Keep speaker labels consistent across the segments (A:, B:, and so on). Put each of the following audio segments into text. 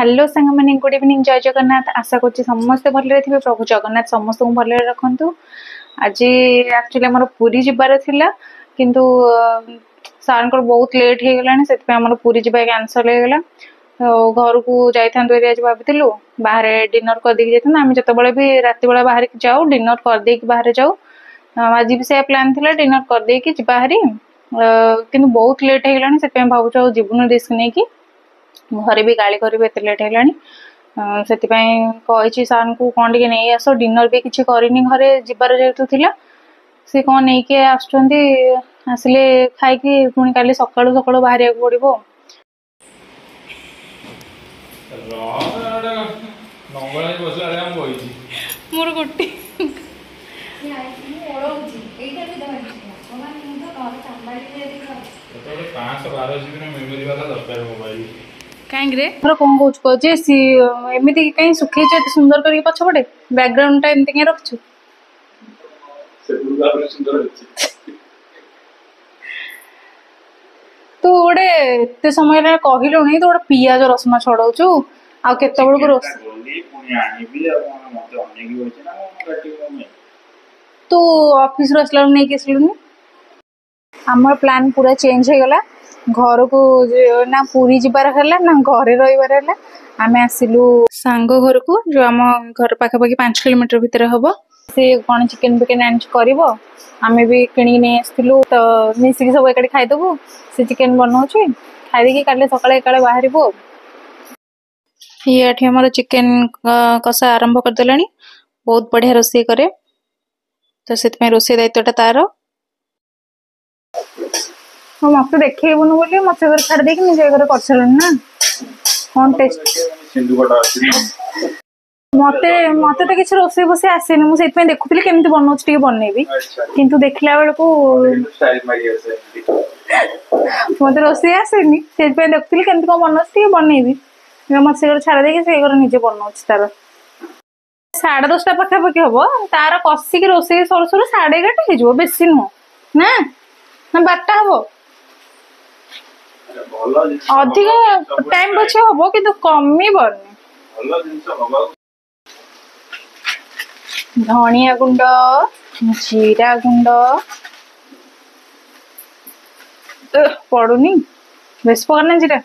A: Hello सांग मैंने good evening जय जगन्नाथ आशा कर समस्ते भले थे प्रभु जगन्नाथ समस्त को भले रखु आज एक्चुअली आम पूरी जबार थिला किंतु सार बहुत लेट हो गलानी से पूरी जावा कैंसल हो गला तो घर को जाता आज भाभी बाहर डिनर करदे जाता आम जो भी रात बेला बाहर जाऊ डिनर करदे बाहर जाऊ आज भी से प्लान थी डिनर करदे बाहरी कि बहुत लेट हो गलानी से भावुँ जीवन रिस्क नहीं कि घरे भी गाड़ी करेंगे एत लेट है से सार को कौन टे नहीं आस डिनर भी किसी करनी घरे जबार जेहतु थी सी कौन नहीं के आसले खाई पुणी का सका सका बाहर पड़ो मोर गोटे कहीं कौन कह जे एमती कहीं सुखे सुंदर कर पछपटे बैकग्राउंड एमती कहीं रखु तू गोटे एत समय कहलु तो गोटे पियाज रसुण छड़ाऊ आ तू ऑफिस आसला नहीं आसलुनि आम प्लान पूरा चेंज हो गला घर को ना पूरी जबार है ना घरे रही आम आसिलु सांग घर को जो आम घर पाखापाखि 5 किलोमीटर भितर हम से कौन चिकेन फिकेन आम भी किणी नहीं आसलु तो मिसिक सब एक खाईदेबू से चिकेन बनाऊे खाई काले सका एका बाहर ये आम चिकेन कषा आरंभ करदेला बहुत बढ़िया रोषे करे तो से रोषे दायित्वटा तार मत देखबुन बोली मत घर छाड़ देकी निजे घर कर सारूनी ना कौन टेस्ट मत मत तो किसी रोसे बोसे आसेनि मुझे देखुली केमती बनाऊँ बनइबी किंतु देखला बेलू मत रोसे आसेनि से देखुली केमती कौन बनाऊँ बनइबी मत से घर छाड़ देकी से घर निजे बनाऊँ तार 10:30 पाखापाखि हम तार कषिक रोसे सर सर 11:30 हो बेसी नुह ना ना 12टा हम अधिक टाइम पछे हम कि कमी धनिया गुंड जीरा गुंड पड़ुनी बेस पकड़ना जीरा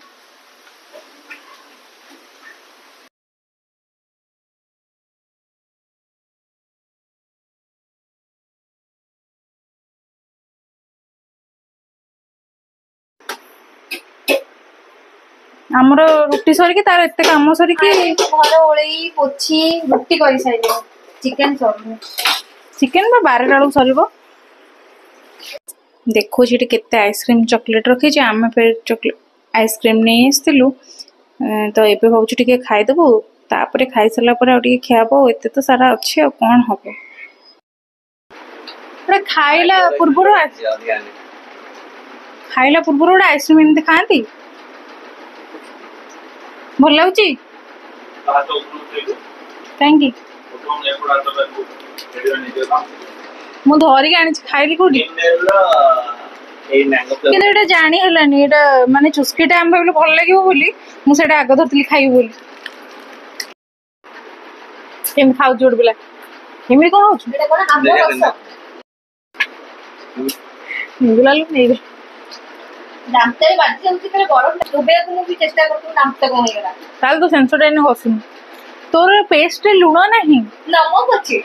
A: आमर रुटी सरिकी तार एते काम सरिकी
B: घर ओळई पोछी रुटी कर साइले चिकन सर
A: चिकन 12टा बेलू सर देखो केते आइसक्रीम चॉकलेट रखी आम फिर चॉकलेट आइसक्रीम नहीं आसलु तो ये भावुँ टे खाईदेबू तापर खाई सारा खियाब एत तो सारा अच्छे आ कौन हम खाइला पूर्व गोटे आइसक्रीम एमती खाती भल लगुच कहीं मु धरिकी आनी खाइली कौटी कि जानी है माने चुस्कीटा आम भाविलु भल लगे बोली मुझे आग धरती खाइबी बोली केम खाऊ गोटे पिला एमती कौन हो
B: दांतरे बाजी जाउची तले गरम डुबेया को भी चेष्टा करतु दांत को होइगला
A: ताल तो सेंसोडाइन हसुन तोर पेस्ट रे लुण नाही
B: नमक अछि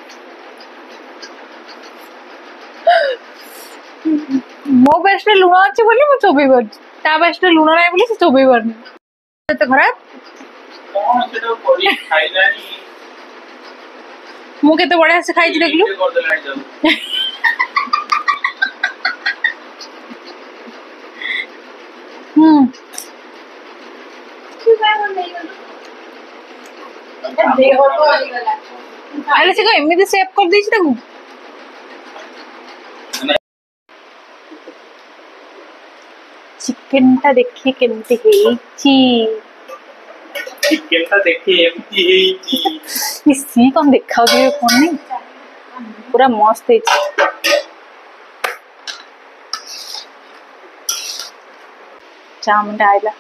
A: मो पेस्ट रे लुण अछि बोली मु चोबई बर ता पेस्ट रे लुण नाही बोली से चोबई बर तो खराब
C: कोन से तो कोली खाइलानी
A: मु केते बढिया से खाइ देखलु अरे से एमती सेव कर दी चिकेन टा देखिए केमती
C: चिकेन टा देखिए एमती हेची
A: सी कौन देखा कौन नहीं पूरा मस्त है चाउमिन आइला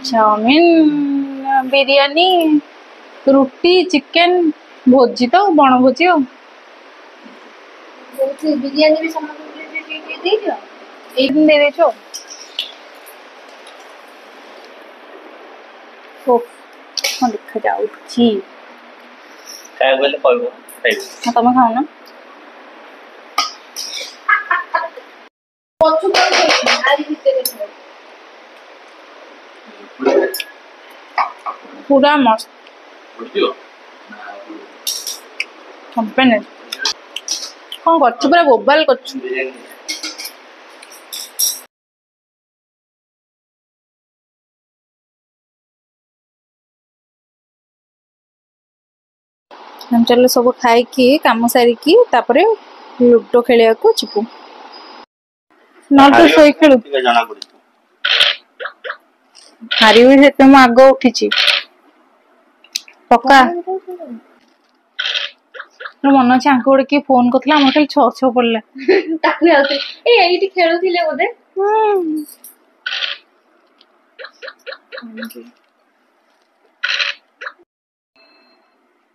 A: ଚାଉମିନ ବିରିୟାନୀ ରୁଟି ଚିକେନ ଭୋଜି ତ ବଣଭୋଜି ଆଉ
B: ବିରିୟାନୀ ବି ସମସ୍ତଙ୍କୁ ଦେଇଦିଅ
A: ଏଇ ଦିନ ଦେଇଦେଇଛୁ କଣ ଦେଖାଯାଉଛି
C: ଖାଇବାକୁ ହେଲେ କହିବ ଖାଇବି।
A: ତମେ ଖାଉନ
B: ପଛୁ ଆରି ଭିତରେ
A: ପୁରା ମସ୍ତ କମ୍ପାନୀ କଣ କରୁଛୁ ପୁରା ବୋବାଲ କରୁଛୁ ଚାଲ ସବୁ ଖାଇକି କାମ ସାରିକି ତାପରେ ଲୁଡୋ ଖେଳିବାକୁ ଯିବୁ ନହେଲେ ତ ଶୋଇ ଖେଳୁ
C: ଜଣା ପଡୁଛି
A: ହାରିବି ସେଥିପାଇଁ ମୁଁ ଆଗ ଉଠିଛି ପକ୍କା ମନେ ଅଛି ଆଙ୍କୁ ଗୋଟେ କିଏ ଫୋନ କରିଥିଲା ଆମର ଖାଲି ଛଅ ଛଅ ପଡିଲା
B: ତାକୁ ଯାଉଥିଲେ ଏଇଠି ଖେଳୁଥିଲେ ବୋଧେ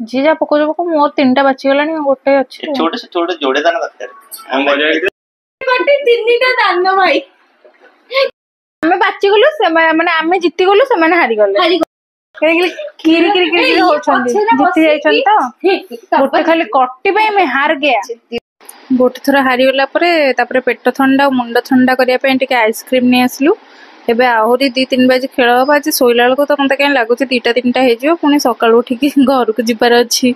A: ଯିଏ ଯାହା ପକଉଛ ପକଉ ମୋର 3ଟା ବାଚିଗଲାଣି ଗୋଟେ ଅଛି
C: ଛୋଟ ଯୋଡେ ଦାନା ଦରକାର
B: ତିନିଟା ଦାନ ଭାଇ
A: ଆମେ ବାଚିଗଲୁ ସେମାନେ ମାନେ ଆମେ ଜିତିଗଲୁ ସେମାନେ ହାରିଗଲେ କିରି କିରି କିରି ହଉଛନ୍ତି ଜିତି ଯାଇଛନ୍ତି ତ ଗୋଟେ ଖାଲି କଟି ପାଇଁ ଆମେ ହାର ଗୟା ଗୋଟେ ଥର ହାରିଗଲା ପରେ ତାପରେ ପେଟ ଥଣ୍ଡା ଆଉ ମୁଣ୍ଡ ଥଣ୍ଡା କରିବା ପାଇଁ ଟିକେ ଆଇସ୍କ୍ରିମ ନେଇ ଆସିଲୁ ଏବେ ଆହୁରି 2-3 ବାଜି ଖେଳ ହବ ଆଜି ଶୋଇଲା ବେଳକୁ ତ ମତେ କାହିଁ ଲାଗୁଛି 2ଟା-3ଟା ହେଇଯିବ ପୁଣି ସକାଳୁ ଉଠିକି ଘରକୁ ଯିବାର ଅଛି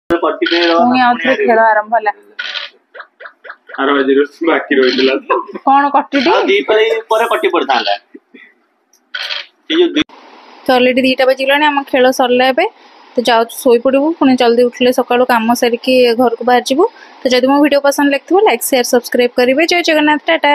A: ପୁଣି ଆଉ ଥରେ ଖେଳ ଆରମ୍ଭ ହେଲା
C: ବାକି ରହିଥିଲା
A: କଣ କଟିଟି
C: ପରେ କଟି ପଡିଥାନ୍ତା
A: ତ ଅଲରେଡି 2ଟା ବାଜିଗଲାଣି ଆମ ଖେଳ ସରିଲା ଏବେ ତ ଯାଉଛୁ ଶୋଇପଡ଼ିବୁ ପୁଣି ଜଲ୍ଦି ଉଠିଲେ ସକାଳୁ କାମ ସାରିକି ଘରକୁ ବାହାରି ଯିବୁ ତ ଯଦି ମୋ ଭିଡ଼ିଓ ପସନ୍ଦ ଲାଗିଥିବ ଲାଇକ୍ ସେୟାର ସବସ୍କ୍ରାଇବ କରିବେ ଜୟ ଜଗନ୍ନାଥ ଟାଟା।